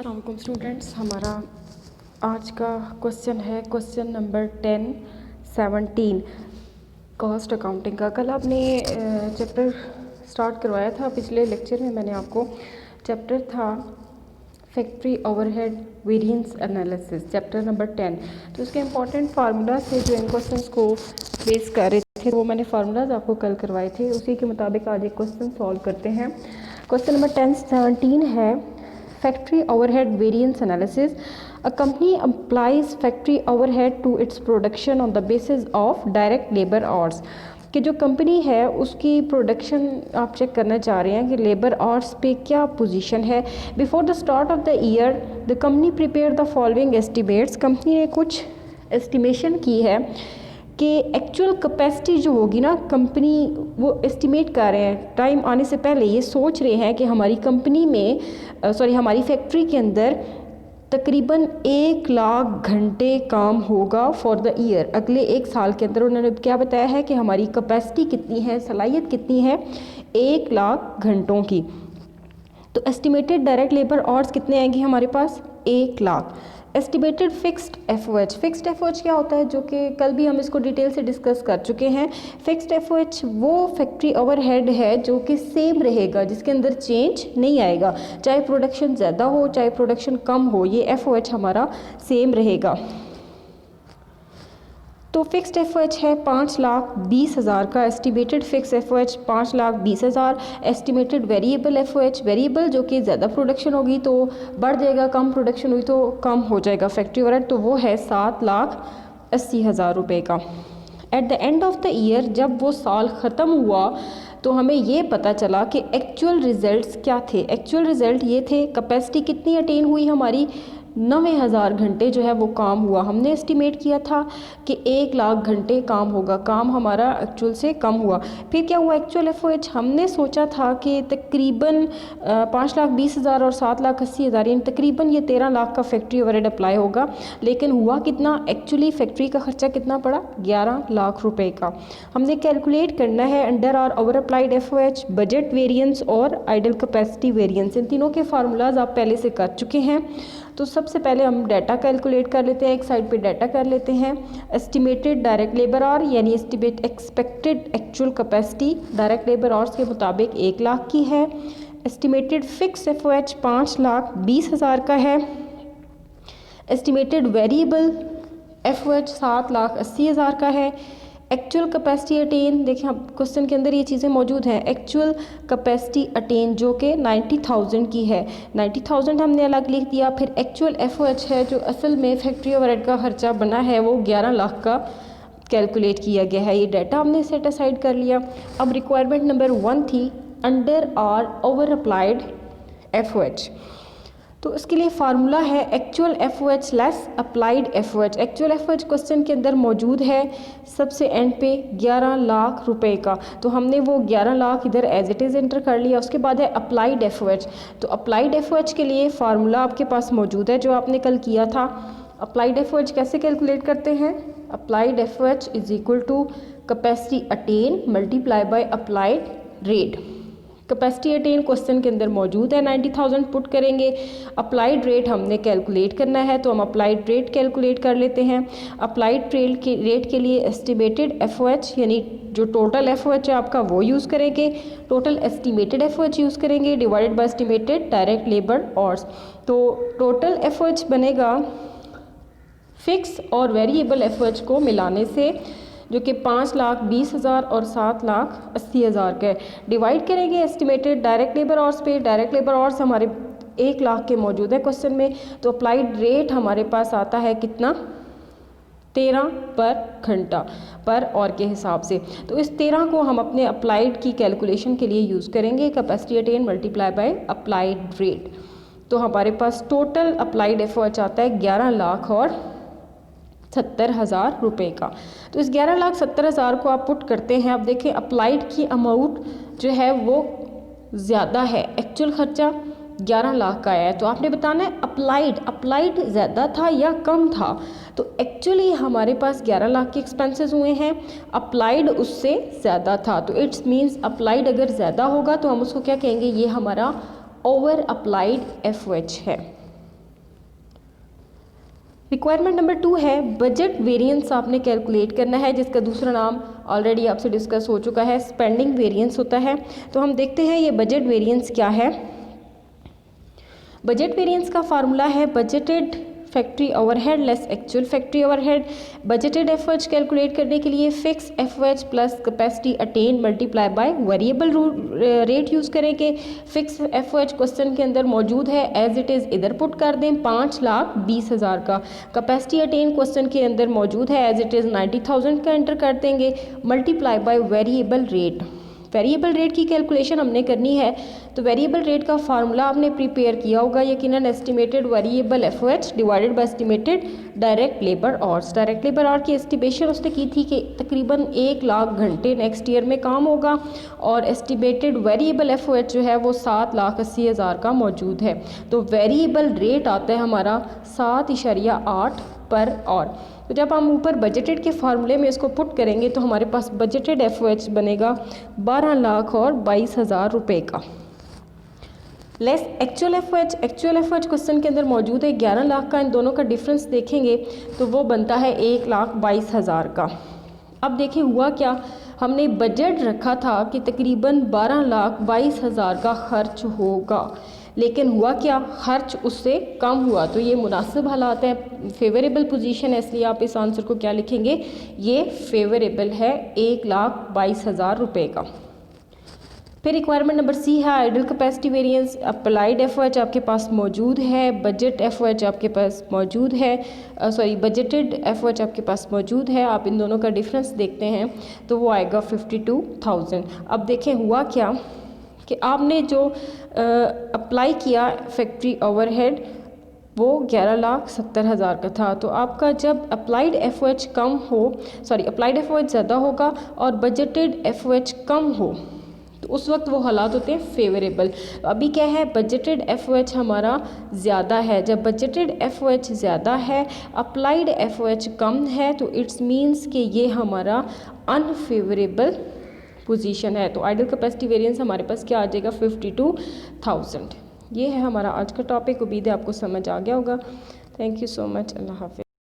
अस्सलाम वालेकुम स्टूडेंट्स। हमारा आज का क्वेश्चन है क्वेश्चन नंबर 17 कॉस्ट अकाउंटिंग का। कल आपने चैप्टर स्टार्ट करवाया था। पिछले लेक्चर में मैंने आपको चैप्टर था factory overhead variance analysis, chapter number 10। तो उसके इंपॉर्टेंट फार्मूलाज थे जो इन क्वेश्चंस को बेस कर रहे थे, वो मैंने फार्मूलाज आपको कल करवाए थे। उसी के मुताबिक आज एक क्वेश्चन सॉल्व करते हैं। क्वेश्चन नंबर 17 है factory overhead variance analysis. A company applies factory overhead to its production on the basis of direct labour hours. कि जो कंपनी है उसकी प्रोडक्शन आप चेक करना चाह रहे हैं कि लेबर आवर्स पे क्या पोजीशन है। Before the start of the year the company prepare the following estimates. Company ने कुछ एस्टिमेशन की है कि एक्चुअल कैपेसिटी जो होगी ना, कंपनी वो एस्टिमेट कर रहे हैं टाइम आने से पहले, ये सोच रहे हैं कि हमारी कंपनी में हमारी फैक्ट्री के अंदर तकरीबन 1 लाख घंटे काम होगा फॉर द ईयर। अगले 1 साल के अंदर उन्होंने क्या बताया है कि हमारी कैपेसिटी कितनी है, सलाहियत कितनी है, 1 लाख घंटों की। तो एस्टिमेटेड डायरेक्ट लेबर आवर्स कितने आएंगे हमारे पास, 1 lakh. Estimated fixed FOH. Fixed FOH क्या होता है, जो कि कल भी हम इसको डिटेल से डिस्कस कर चुके हैं। फिक्स्ड एफओएच वो फैक्ट्री ओवरहेड है जो कि सेम रहेगा, जिसके अंदर चेंज नहीं आएगा, चाहे प्रोडक्शन ज़्यादा हो चाहे प्रोडक्शन कम हो, ये एफओएच हमारा सेम रहेगा। तो फिक्स्ड एफओएच है 5,20,000 का। Estimated fix FOH 5,20,000। Estimated variable FOH, variable जो कि ज़्यादा प्रोडक्शन होगी तो बढ़ जाएगा, कम प्रोडक्शन हुई तो कम हो जाएगा फैक्ट्री ओवरहेड, तो वो है 7,80,000 रुपये का। At the end of the year, जब वो साल ख़त्म हुआ तो हमें ये पता चला कि एक्चुअल रिज़ल्ट्स क्या थे। एक्चुअल रिज़ल्ट ये थे, कैपेसिटी कितनी अटेन हुई हमारी, 90,000 घंटे जो है वो काम हुआ। हमने एस्टिमेट किया था कि 1 लाख घंटे काम होगा, काम हमारा एक्चुअल से कम हुआ। फिर क्या हुआ, एक्चुअल एफओएच हमने सोचा था कि तकरीबन 5,20,000 और 7,80,000 यानी तकरीबन ये 13 लाख का फैक्ट्री ओवरहेड अप्लाई होगा, लेकिन हुआ कितना, एक्चुअली फैक्ट्री का खर्चा कितना पड़ा, 11 लाख रुपए का। हमने कैलकुलेट करना है under or over applied FOH, budget variance और आइडल कैपेसिटी वेरिएंस। इन तीनों के फार्मूलाज आप पहले से कर चुके हैं। तो सबसे पहले हम डाटा कैलकुलेट कर लेते हैं, एक साइड पे डाटा कर लेते हैं। एस्टिमेटेड डायरेक्ट लेबर आवर यानी estimate expected actual capacity direct labour hours के मुताबिक 1 लाख की है। एस्टिमेटेड फिक्स एफओएच 5,20,000 का है। एस्टिमेटेड वेरिएबल एफओएच 7,80,000 का है। एक्चुअल कैपेसिटी अटेन, देखिए क्वेश्चन के अंदर ये चीज़ें मौजूद हैं। एक्चुअल कैपेसिटी अटेन जो कि 90,000 की है, 90,000 हमने अलग लिख दिया। फिर एक्चुअल एफओएच है जो असल में फैक्ट्री ओवरहेड का खर्चा बना है, वो 11 लाख का कैलकुलेट किया गया है। ये डाटा हमने सेट असाइड कर लिया। अब रिक्वायरमेंट नंबर 1 थी under or over applied FOH. तो इसके लिए फार्मूला है actual FOH less applied FOH. Actual FOH question के अंदर मौजूद है सबसे एंड पे 11 लाख रुपए का, तो हमने वो 11 लाख इधर एज इट इज़ एंटर कर लिया। उसके बाद है अप्लाइड एफओएच। तो अप्लाइड एफओएच के लिए फार्मूला आपके पास मौजूद है जो आपने कल किया था। अप्लाइड एफओएच कैसे कैलकुलेट करते हैं, applied FOH is equal to capacity attain multiply by applied rate. Capacity attain question के अंदर मौजूद है, 90,000 पुट करेंगे। अप्लाइड रेट हमने कैलकुलेट करना है, तो हम अप्लाइड रेट कैलकुलेट कर लेते हैं। अप्लाइड रेट के लिए एस्टिमेटेड एफओएच यानी जो टोटल एफओएच है आपका वो यूज़ करेंगे, टोटल एस्टिमेटेड एफओएच यूज़ करेंगे divided by estimated direct labour hours. तो टोटल एफओएच बनेगा फिक्स और वेरिएबल एफओएच को मिलाने से, जो कि 5,20,000 और 7,80,000 का है। डिवाइड करेंगे एस्टिमेटेड डायरेक्ट लेबर आवर्स पे। डायरेक्ट लेबर आवर्स हमारे 1 लाख के मौजूद है क्वेश्चन में, तो अप्लाइड रेट हमारे पास आता है कितना, 13 पर घंटा पर आवर के हिसाब से। तो इस 13 को हम अपने अप्लाइड की कैलकुलेशन के लिए यूज़ करेंगे, capacity attain multiply by applied rate. तो हमारे पास टोटल अप्लाइड एफओएच आता है 11,70,000 रुपये का। तो इस 11,70,000 को आप पुट करते हैं। अब देखें अप्लाइड की अमाउंट जो है वो ज़्यादा है, एक्चुअल खर्चा 11 लाख का है, तो आपने बताना है अप्लाइड ज़्यादा था या कम था। तो एक्चुअली हमारे पास 11 लाख के एक्सपेंसेस हुए हैं, अप्लाइड उससे ज़्यादा था, तो इट्स मीन्स अप्लाइड अगर ज़्यादा होगा तो हम उसको क्या कहेंगे, ये हमारा ओवर अप्लाइड एफओएच है। रिक्वायरमेंट नंबर 2 है बजट वेरिएंस आपने कैलकुलेट करना है, जिसका दूसरा नाम ऑलरेडी आपसे डिस्कस हो चुका है, स्पेंडिंग वेरिएंस होता है। तो हम देखते हैं ये बजट वेरिएंस क्या है। बजट वेरिएंस का फार्मूला है budgeted factory overhead less actual factory overhead. Budgeted efforts calculate करने के लिए fix FOH plus capacity attain multiply by variable rate use करेंगे। फिक्स एफओएच क्वेश्चन के अंदर मौजूद है, एज इट इज़ इधर पुट कर दें 5,20,000 का। कैपेसिटी अटेन क्वेश्चन के अंदर मौजूद है, एज इट इज़ 90,000 का एंटर कर देंगे, multiply by variable rate. Variable rate की कैलकुलेशन हमने करनी है, तो वेरिएबल रेट का फार्मूला आपने प्रिपेयर किया होगा यकीनन, estimated variable FOH divided by estimated direct labour hours. Direct labour our की एस्टिमेशन उसने की थी कि तकरीबन 1 लाख घंटे नेक्स्ट ईयर में काम होगा, और एस्टिमेटेड वेरिएबल एफओएच जो है वो 7,80,000 का मौजूद है। तो वेरिएबल रेट आता है हमारा 7.8 पर आवर। तो जब हम ऊपर बजटेड के फार्मूले में इसको पुट करेंगे तो हमारे पास बजटेड एफओएच बनेगा 12,22,000 रुपये का, less actual FOH. Actual FOH question के अंदर मौजूद है 11 लाख का। इन दोनों का डिफरेंस देखेंगे तो वो बनता है 1,22,000 का। अब देखें हुआ क्या, हमने बजट रखा था कि तकरीबन 12,22,000 का खर्च होगा, लेकिन हुआ क्या, खर्च उससे कम हुआ। तो ये मुनासिब हालात है, फेवरेबल पोजीशन है, इसलिए आप इस आंसर को क्या लिखेंगे, ये फेवरेबल है 1,22,000 रुपये का। फिर रिक्वायरमेंट नंबर सी है idol capacity variance. Applied FOH आपके पास मौजूद है, बजट एफओएच आपके पास मौजूद है, बजटेड एफओएच आपके पास मौजूद है। आप इन दोनों का डिफरेंस देखते हैं तो वो आएगा 52,000। अब देखें हुआ क्या कि आपने जो अप्लाई किया फैक्ट्री ओवरहेड वो 11,70,000 का था। तो आपका जब अप्लाइड एफओएच कम हो, अप्लाइड एफओएच ज़्यादा होगा और बजटेड एफओएच कम हो, तो उस वक्त वो हालात होते हैं फेवरेबल। अभी क्या है, बजटेड एफओएच हमारा ज़्यादा है। जब बजटेड एफओएच ज़्यादा है, अप्लाइड एफओएच कम है, तो इट्स मीन्स कि ये हमारा अनफेवरेबल पोजीशन है। तो आइडल कैपेसिटी वेरिएंस हमारे पास क्या आ जाएगा, 52,000। ये है हमारा आज का टॉपिक। उम्मीद है आपको समझ आ गया होगा। Thank you so much. अल्लाह हाफिज़।